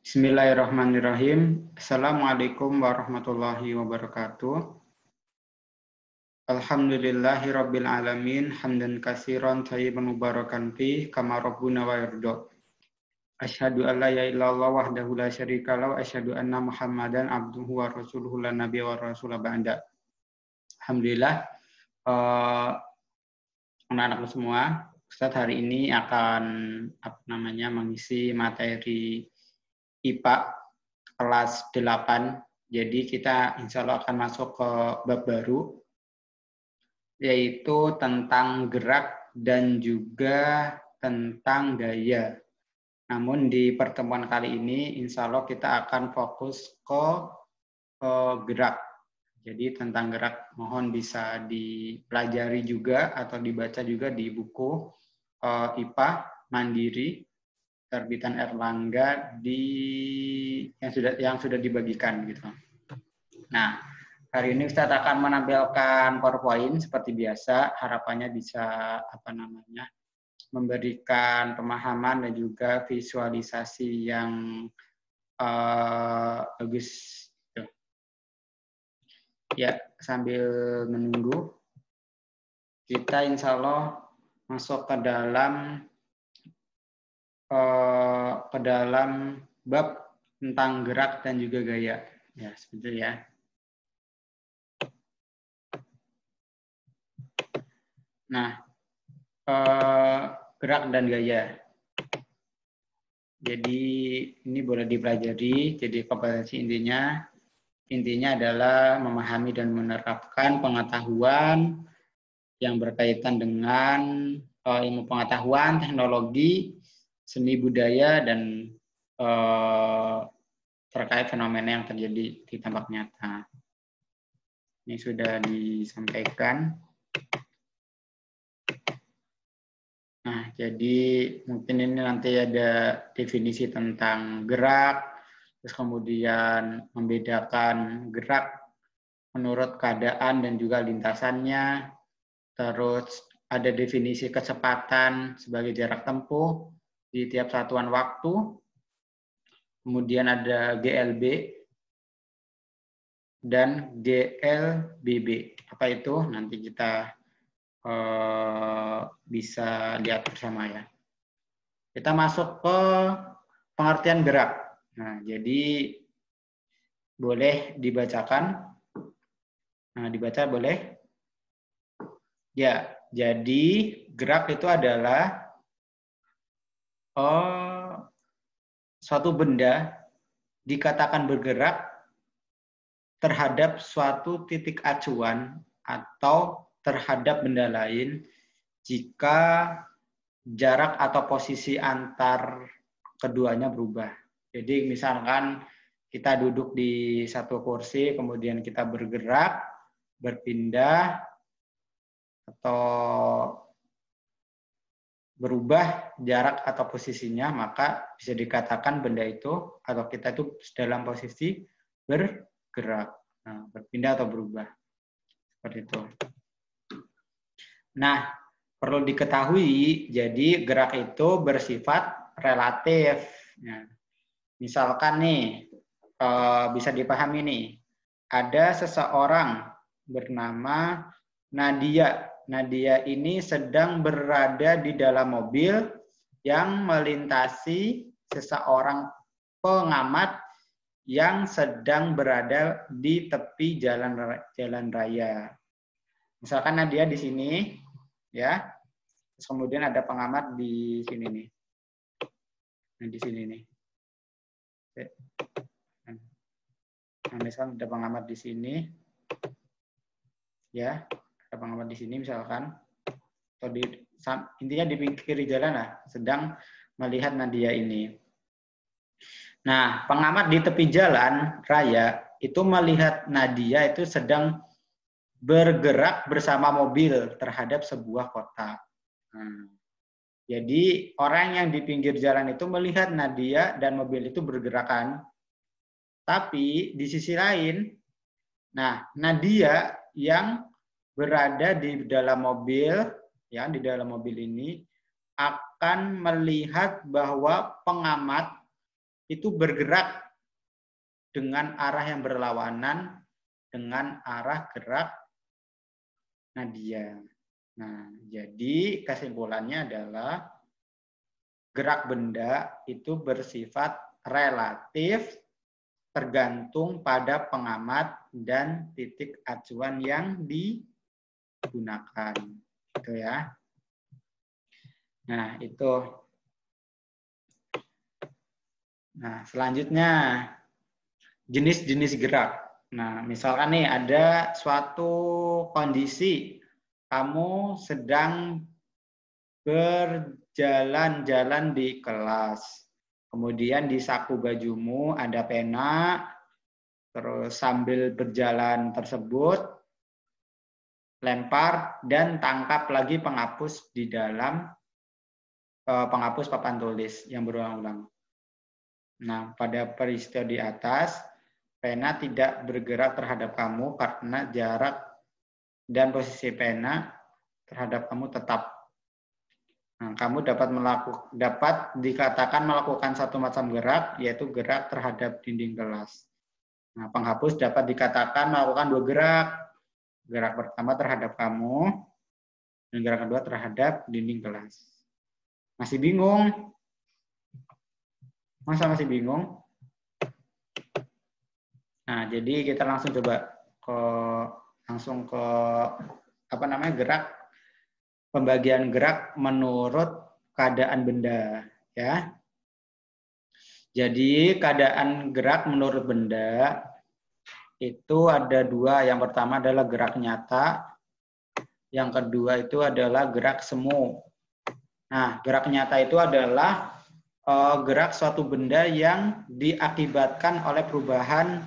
Bismillahirrahmanirrahim. Assalamualaikum warahmatullahi wabarakatuh. Alhamdulillahirabbil alamin hamdan katsiran thayyiban mubarakan fi kama rabbuna wa yarda. Asyhadu an la ilaha illallah wahdahu la syarika lahu wa asyhadu anna Muhammadan abduhu wa rasuluhu la nabiyya wa rasula ba'da. Alhamdulillah, anak-anakku semua, Ustadz hari ini akan mengisi materi IPA kelas 8. Jadi kita insya Allah akan masuk ke bab baru, yaitu tentang gerak dan juga tentang gaya. Namun di pertemuan kali ini insya Allah kita akan fokus ke gerak. Jadi tentang gerak mohon bisa dipelajari juga atau dibaca juga di buku IPA Mandiri terbitan Erlangga yang sudah dibagikan gitu. Nah, hari ini Ustadz akan menampilkan PowerPoint seperti biasa. Harapannya bisa memberikan pemahaman dan juga visualisasi yang bagus. Ya, sambil menunggu kita insya Allah masuk ke dalam bab tentang gerak dan juga gaya. Ya, seperti itu ya. Nah, gerak dan gaya. Jadi ini boleh dipelajari. Jadi kompetensi intinya adalah memahami dan menerapkan pengetahuan yang berkaitan dengan ilmu pengetahuan, teknologi, seni budaya, dan terkait fenomena yang terjadi di tempat nyata. Ini sudah disampaikan. Nah, jadi mungkin ini nanti ada definisi tentang gerak, terus kemudian membedakan gerak menurut keadaan dan juga lintasannya, terus ada definisi kecepatan sebagai jarak tempuh di tiap satuan waktu, kemudian ada GLB dan GLBB. Apa itu? Nanti kita bisa lihat bersama ya. Kita masuk ke pengertian gerak. Nah, jadi boleh dibacakan. Nah, dibaca boleh? Ya, jadi gerak itu adalah suatu benda dikatakan bergerak terhadap suatu titik acuan atau terhadap benda lain jika jarak atau posisi antar keduanya berubah. Jadi misalkan kita duduk di satu kursi, kemudian kita bergerak, berpindah, atau berubah jarak atau posisinya, maka bisa dikatakan benda itu atau kita itu dalam posisi bergerak, berpindah atau berubah. Seperti itu. Nah, perlu diketahui, jadi gerak itu bersifat relatif. Nah, misalkan nih, bisa dipahami nih, ada seseorang bernama Nadia. Nadia ini sedang berada di dalam mobil yang melintasi seseorang pengamat yang sedang berada di tepi jalan raya. Misalkan Nadia di sini, ya, terus kemudian ada pengamat di sini nih. Nah, di sini nih. Nah, misalkan ada pengamat di sini, ya, ada pengamat di sini misalkan, atau intinya di pinggir jalan lah, sedang melihat Nadia ini. Nah, pengamat di tepi jalan raya itu melihat Nadia itu sedang bergerak bersama mobil terhadap sebuah kota. Jadi orang yang di pinggir jalan itu melihat Nadia dan mobil itu bergerakan. Tapi di sisi lain, nah Nadia yang berada di dalam mobil, ya di dalam mobil ini akan melihat bahwa pengamat itu bergerak dengan arah yang berlawanan dengan arah gerak Nadia. Nah, jadi kesimpulannya adalah gerak benda itu bersifat relatif tergantung pada pengamat dan titik acuan yang digunakan. Itu ya. Nah, itu. Nah, selanjutnya jenis-jenis gerak. Nah, misalkan nih ada suatu kondisi kamu sedang berjalan-jalan di kelas. Kemudian di saku bajumu ada pena, terus sambil berjalan tersebut lempar dan tangkap lagi penghapus di dalam penghapus papan tulis yang berulang-ulang. Nah, pada peristiwa di atas, pena tidak bergerak terhadap kamu karena jarak dan posisi pena terhadap kamu tetap. Nah, kamu dapat dikatakan melakukan satu macam gerak, yaitu gerak terhadap dinding kelas. Nah, penghapus dapat dikatakan melakukan dua gerak. Gerak pertama terhadap kamu, dan gerak kedua terhadap dinding kelas. Masih bingung? Masa masih bingung? Nah, jadi kita langsung coba ke gerak, pembagian gerak menurut keadaan benda, ya. Jadi keadaan gerak menurut benda itu ada dua. Yang pertama adalah gerak nyata, yang kedua itu adalah gerak semu. Nah, gerak nyata itu adalah gerak suatu benda yang diakibatkan oleh perubahan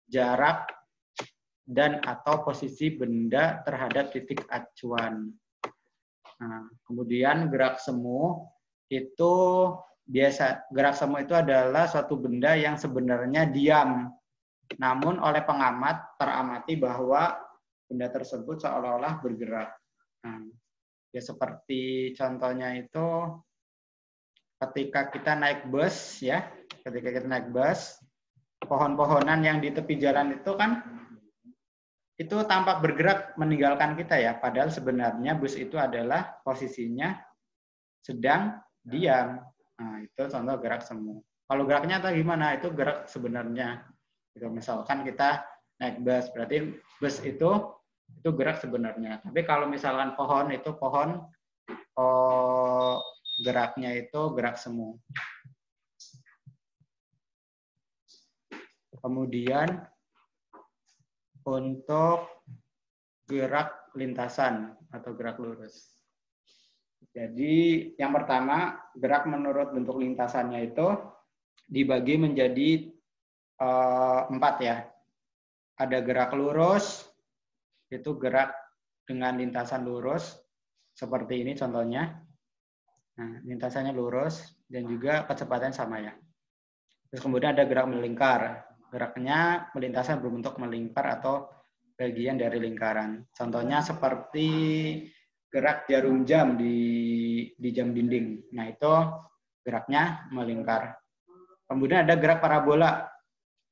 jarak dan atau posisi benda terhadap titik acuan. Nah, kemudian gerak semu itu gerak semu itu adalah suatu benda yang sebenarnya diam, namun oleh pengamat teramati bahwa benda tersebut seolah-olah bergerak. Nah, ya seperti contohnya itu ketika kita naik bus, ya, ketika kita naik bus, pohon-pohonan yang di tepi jalan itu kan itu tampak bergerak meninggalkan kita ya, padahal sebenarnya bus itu adalah posisinya sedang diam. Nah, itu contoh gerak semu. Kalau geraknya atau gimana? Itu gerak sebenarnya. Gitu. Misalkan kita naik bus, berarti bus itu gerak sebenarnya. Tapi kalau misalkan pohon itu geraknya itu gerak semu. Kemudian untuk gerak lintasan atau gerak lurus. Jadi yang pertama, gerak menurut bentuk lintasannya itu dibagi menjadi 4 ya. Ada gerak lurus, itu gerak dengan lintasan lurus, seperti ini contohnya. Nah, lintasannya lurus dan juga kecepatan sama ya. Terus kemudian ada gerak melingkar. Geraknya lintasan berbentuk melingkar atau bagian dari lingkaran. Contohnya seperti gerak jarum jam di jam dinding. Nah, itu geraknya melingkar. Kemudian ada gerak parabola.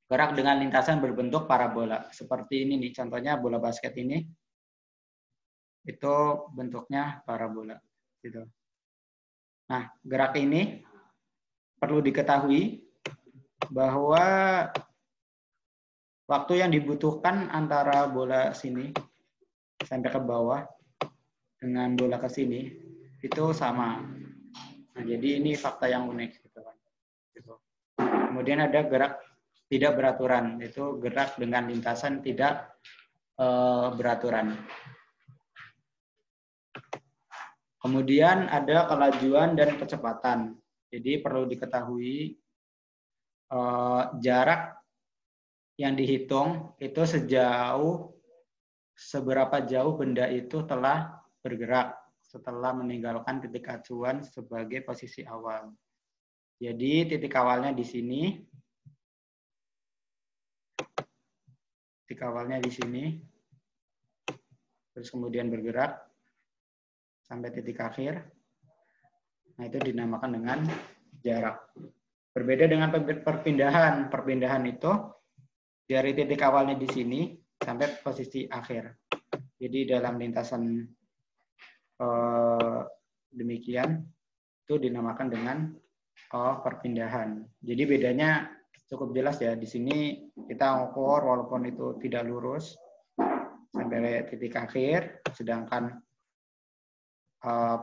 Gerak dengan lintasan berbentuk parabola. Seperti ini nih, contohnya bola basket ini. Itu bentuknya parabola. Gitu. Nah, gerak ini perlu diketahui bahwa waktu yang dibutuhkan antara bola sini sampai ke bawah dengan bola ke sini itu sama. Nah, jadi ini fakta yang unik gitu kan. Gitu. Kemudian ada gerak tidak beraturan, itu gerak dengan lintasan tidak beraturan. Kemudian ada kelajuan dan kecepatan. Jadi perlu diketahui jarak yang dihitung itu seberapa jauh benda itu telah bergerak setelah meninggalkan titik acuan sebagai posisi awal. Jadi titik awalnya di sini. Titik awalnya di sini. Terus kemudian bergerak sampai titik akhir. Nah, itu dinamakan dengan jarak. Berbeda dengan perpindahan. Perpindahan itu dari titik awalnya di sini sampai posisi akhir. Jadi dalam lintasan demikian itu dinamakan dengan perpindahan. Jadi bedanya cukup jelas ya. Di sini kita ukur walaupun itu tidak lurus sampai titik akhir, sedangkan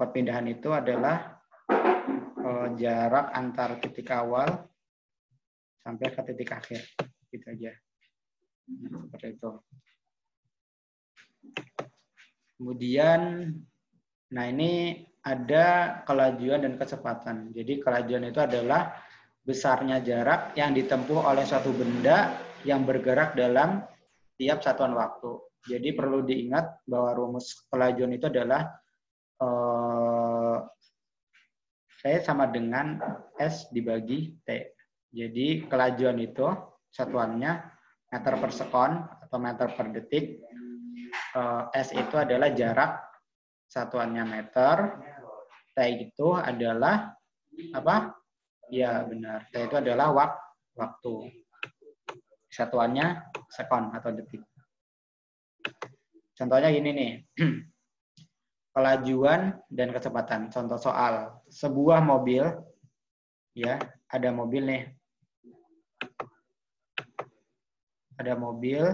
perpindahan itu adalah jarak antar titik awal sampai ke titik akhir. Gitu aja. Seperti itu. Kemudian, nah ini ada kelajuan dan kecepatan. Jadi kelajuan itu adalah besarnya jarak yang ditempuh oleh suatu benda yang bergerak dalam tiap satuan waktu. Jadi perlu diingat bahwa rumus kelajuan itu adalah V sama dengan S dibagi T. Jadi kelajuan itu satuannya meter per sekon atau meter per detik. S itu adalah jarak, satuannya meter. T itu adalah apa? Ya benar. T itu adalah waktu. Satuannya sekon atau detik. Contohnya gini nih. Kelajuan dan kecepatan. Contoh soal. Sebuah mobil, ya, ada mobil nih. Ada mobil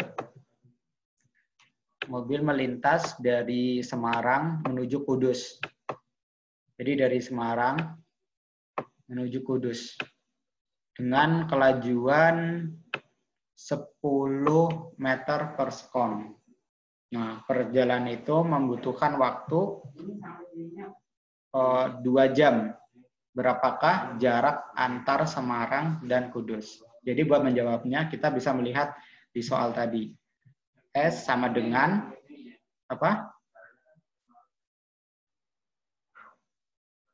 melintas dari Semarang menuju Kudus. Jadi dari Semarang menuju Kudus dengan kelajuan 10 meter per sekon. Nah, perjalanan itu membutuhkan waktu 2 jam. Berapakah jarak antar Semarang dan Kudus? Jadi buat menjawabnya kita bisa melihat di soal tadi. S sama dengan apa?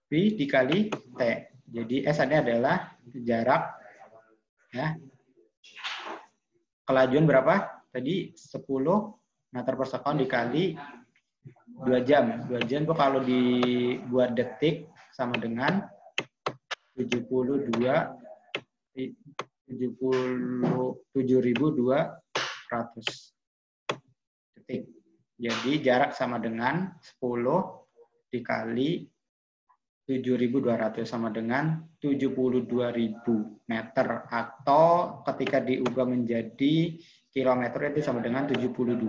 V dikali T. Jadi S ini adalah jarak, ya. Kelajuan berapa? Tadi 10 meter per sekon dikali 2 jam. 2 jam itu kalau dibuat detik sama dengan 77.200 detik. Jadi jarak sama dengan 10 dikali 7.200 sama dengan 72.000 meter, atau ketika diubah menjadi kilometer itu sama dengan 72.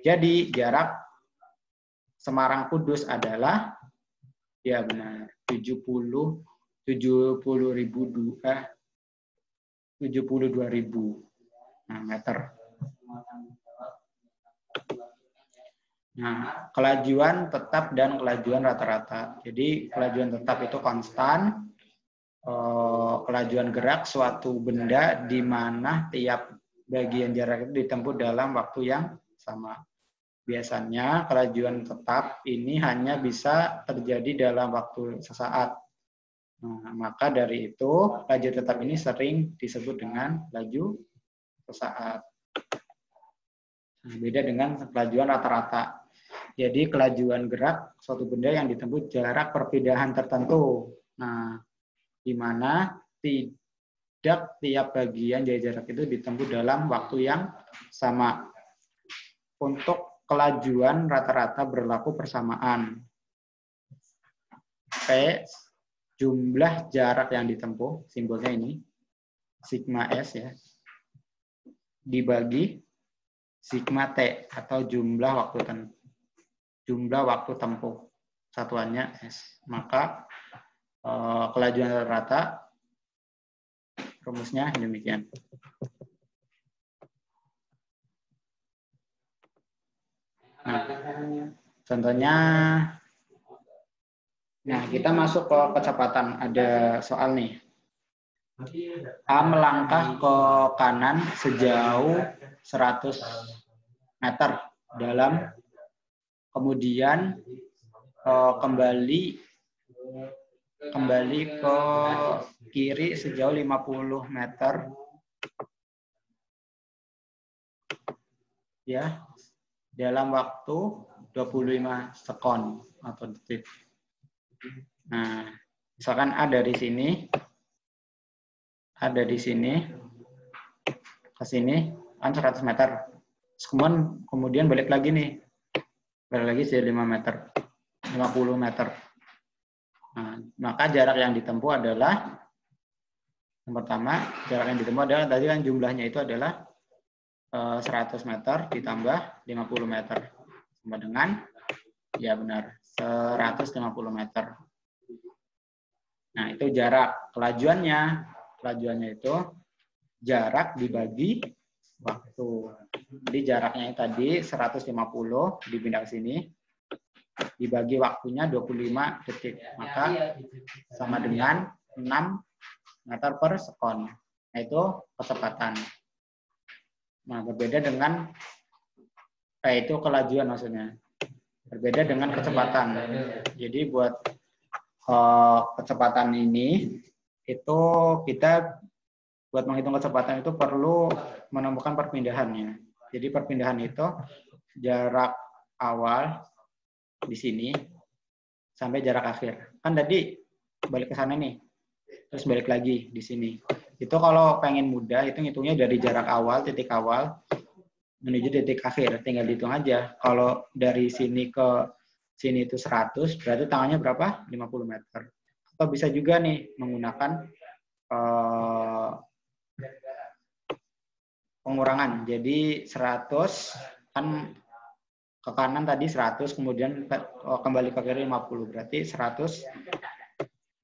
Jadi jarak Semarang Kudus adalah, ya benar, 72.000 meter. Nah, kelajuan tetap dan kelajuan rata-rata. Jadi kelajuan tetap itu konstan. Kelajuan gerak suatu benda di mana tiap bagian jarak itu ditempuh dalam waktu yang sama. Biasanya kelajuan tetap ini hanya bisa terjadi dalam waktu sesaat. Nah, maka dari itu laju tetap ini sering disebut dengan laju sesaat. Nah, beda dengan kelajuan rata-rata. Jadi kelajuan gerak suatu benda yang ditempuh jarak perpindahan tertentu. Nah, di mana tidak tiap bagian dari jarak itu ditempuh dalam waktu yang sama. Untuk kelajuan rata-rata berlaku persamaan. P, jumlah jarak yang ditempuh, simbolnya ini, sigma S ya, dibagi sigma T atau jumlah waktu tempuh, satuannya S. Maka kelajuan rata-rata rumusnya demikian. Nah, contohnya, nah kita masuk ke kecepatan. Ada soal nih. A melangkah ke kanan sejauh 100 meter dalam, kemudian kembali ke kiri sejauh 50 meter, ya, dalam waktu 25 sekon atau detik. Nah, misalkan A dari sini ada di sini ke sini kan 100 meter. Kemudian balik lagi nih. Balik lagi jadi 5 meter. 50 meter. Nah, maka jarak yang ditempuh adalah yang pertama, jarak yang ditempuh adalah tadi kan jumlahnya itu adalah 100 meter ditambah 50 meter. Sama dengan ya benar 150 meter. Nah, itu jarak. Kelajuannya itu jarak dibagi waktu. Jadi jaraknya tadi 150 dipindah ke sini, dibagi waktunya 25 detik. Maka sama dengan 6 meter per sekon. Nah, itu kecepatan. Nah, berbeda dengan itu kelajuan maksudnya. Berbeda dengan kecepatan. Jadi buat kecepatan ini itu kita buat menghitung kecepatan itu perlu menemukan perpindahannya. Jadi perpindahan itu jarak awal di sini sampai jarak akhir. Kan tadi balik ke sana nih, terus balik lagi di sini. Itu kalau pengen mudah itu ngitungnya dari jarak awal, titik awal menuju titik akhir. Tinggal dihitung aja. Kalau dari sini ke sini itu 100, berarti tangannya berapa? 50 meter. Atau bisa juga nih menggunakan pengurangan. Jadi 100 kan ke kanan tadi 100, kemudian kembali ke kiri 50. Berarti 100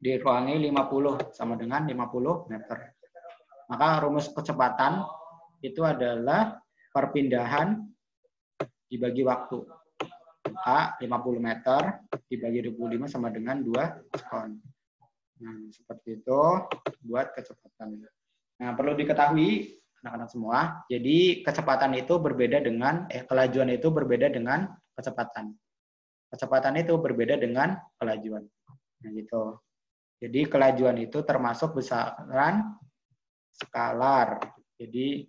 dikurangi 50 sama dengan 50 meter. Maka rumus kecepatan itu adalah perpindahan dibagi waktu. A 50 meter dibagi 25 sama dengan 2 sekon. Nah, seperti itu buat kecepatan. Nah, perlu diketahui anak-anak semua, jadi kecepatan itu berbeda dengan kelajuan itu berbeda dengan kecepatan. Kecepatan itu berbeda dengan kelajuan. Nah, gitu. Jadi kelajuan itu termasuk besaran skalar. Jadi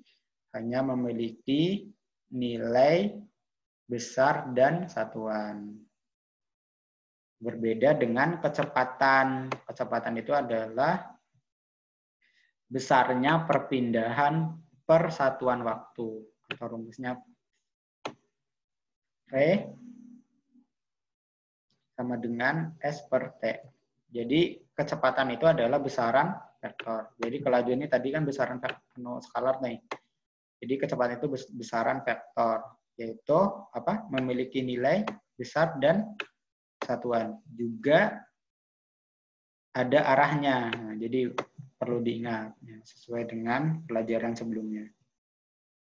hanya memiliki nilai besar dan satuan. Berbeda dengan kecepatan. Kecepatan itu adalah besarnya perpindahan per satuan waktu. Atau rumusnya V sama dengan S per T. Jadi kecepatan itu adalah besaran vektor. Jadi kelajuan ini tadi kan besaran vektor skalar nih. Jadi kecepatan itu besaran vektor, yaitu apa? Memiliki nilai besar dan satuan. Juga ada arahnya. Nah, jadi perlu diingat ya, sesuai dengan pelajaran sebelumnya.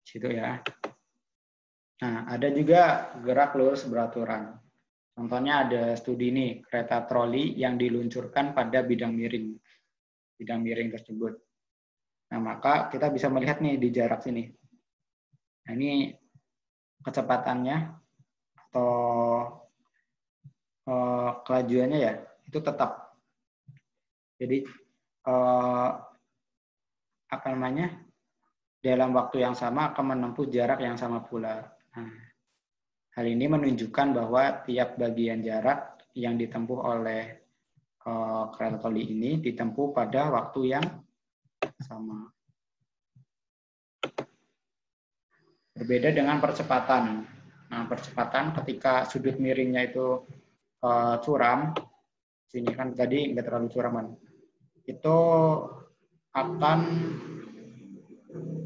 Situ ya. Nah, ada juga gerak lurus beraturan. Contohnya ada studi nih, kereta troli yang diluncurkan pada bidang miring. Bidang miring tersebut. Nah, maka kita bisa melihat nih di jarak sini. Nah, ini kecepatannya atau kelajuannya ya, itu tetap. Jadi apa namanya? Dalam waktu yang sama akan menempuh jarak yang sama pula. Nah, hal ini menunjukkan bahwa tiap bagian jarak yang ditempuh oleh kereta troli ini ditempuh pada waktu yang sama. Berbeda dengan percepatan. Nah, percepatan ketika sudut miringnya itu curam, sini kan tadi nggak terlalu curam kan, itu akan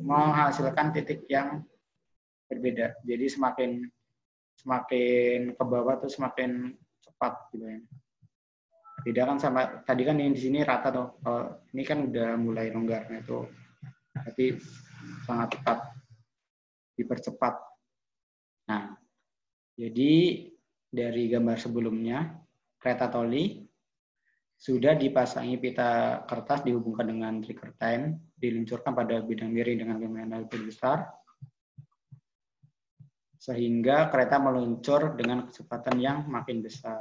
menghasilkan titik yang berbeda. Jadi semakin ke bawah tuh semakin cepat gitu ya. Beda kan sama tadi kan yang di sini rata tuh. Ini kan udah mulai longgar, nah itu berarti sangat cepat dipercepat. Nah, jadi dari gambar sebelumnya kereta troli sudah dipasangi pita kertas dihubungkan dengan trigger time, diluncurkan pada bidang miring dengan kecepatan lebih besar, sehingga kereta meluncur dengan kecepatan yang makin besar.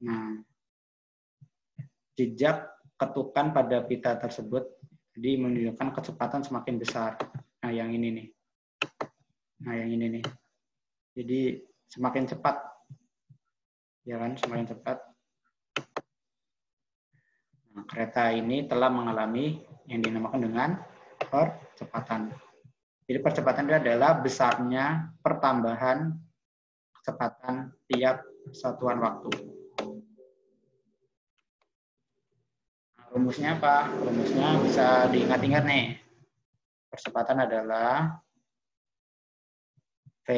Nah, jejak ketukan pada pita tersebut jadi menunjukkan kecepatan semakin besar. Nah, yang ini nih. Nah, yang ini nih. Jadi semakin cepat. Ya kan, semakin cepat. Nah, kereta ini telah mengalami yang dinamakan dengan percepatan. Jadi percepatan itu adalah besarnya pertambahan kecepatan tiap satuan waktu. Rumusnya apa? Rumusnya bisa diingat-ingat nih. Percepatan adalah V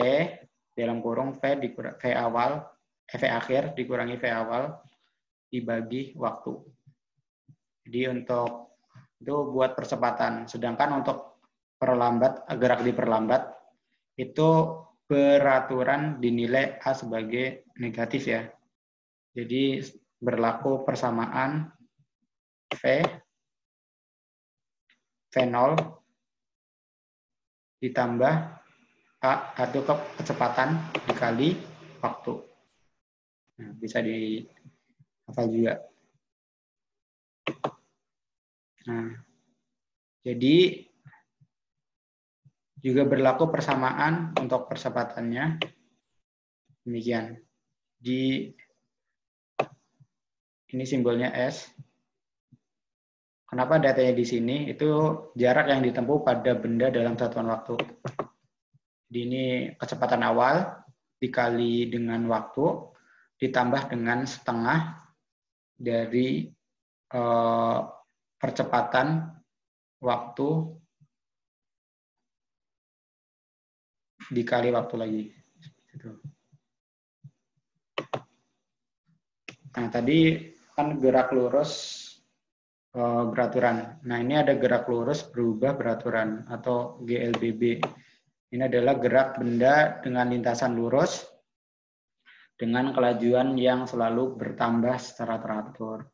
dalam kurung V awal, V akhir dikurangi V awal dibagi waktu. Jadi untuk itu buat percepatan. Sedangkan untuk gerak diperlambat itu peraturan dinilai A sebagai negatif ya. Jadi berlaku persamaan V0 ditambah A atau kecepatan dikali waktu. Nah, bisa dihafal juga. Nah, jadi juga berlaku persamaan untuk percepatannya. Demikian. Ini simbolnya S. Kenapa datanya di sini? Itu jarak yang ditempuh pada benda dalam satuan waktu. Jadi ini kecepatan awal dikali dengan waktu ditambah dengan setengah dari percepatan waktu dikali waktu lagi. Nah, tadi kan gerak lurus beraturan. Nah, ini ada gerak lurus berubah beraturan atau GLBB. Ini adalah gerak benda dengan lintasan lurus dengan kelajuan yang selalu bertambah secara teratur.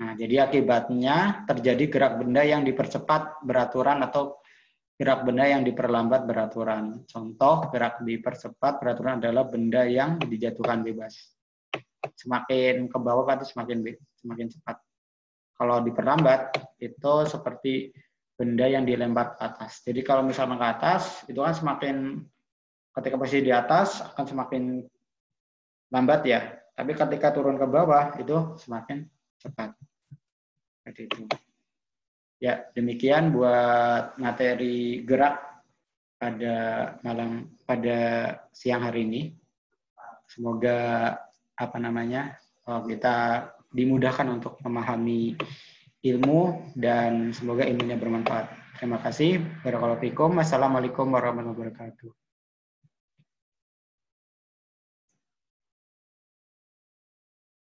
Nah, jadi akibatnya terjadi gerak benda yang dipercepat beraturan atau gerak benda yang diperlambat beraturan. Contoh gerak dipercepat beraturan adalah benda yang dijatuhkan bebas. Semakin ke bawah atau semakin cepat. Kalau diperlambat itu seperti benda yang dilempar ke atas. Jadi kalau misalnya ke atas itu kan ketika posisi di atas akan semakin lambat ya. Tapi ketika turun ke bawah itu semakin cepat. Seperti itu. Ya, demikian buat materi gerak pada siang hari ini. Semoga kita dimudahkan untuk memahami ilmu dan semoga ilmunya bermanfaat. Terima kasih. Barakallahu fikum. Wassalamualaikum warahmatullahi wabarakatuh.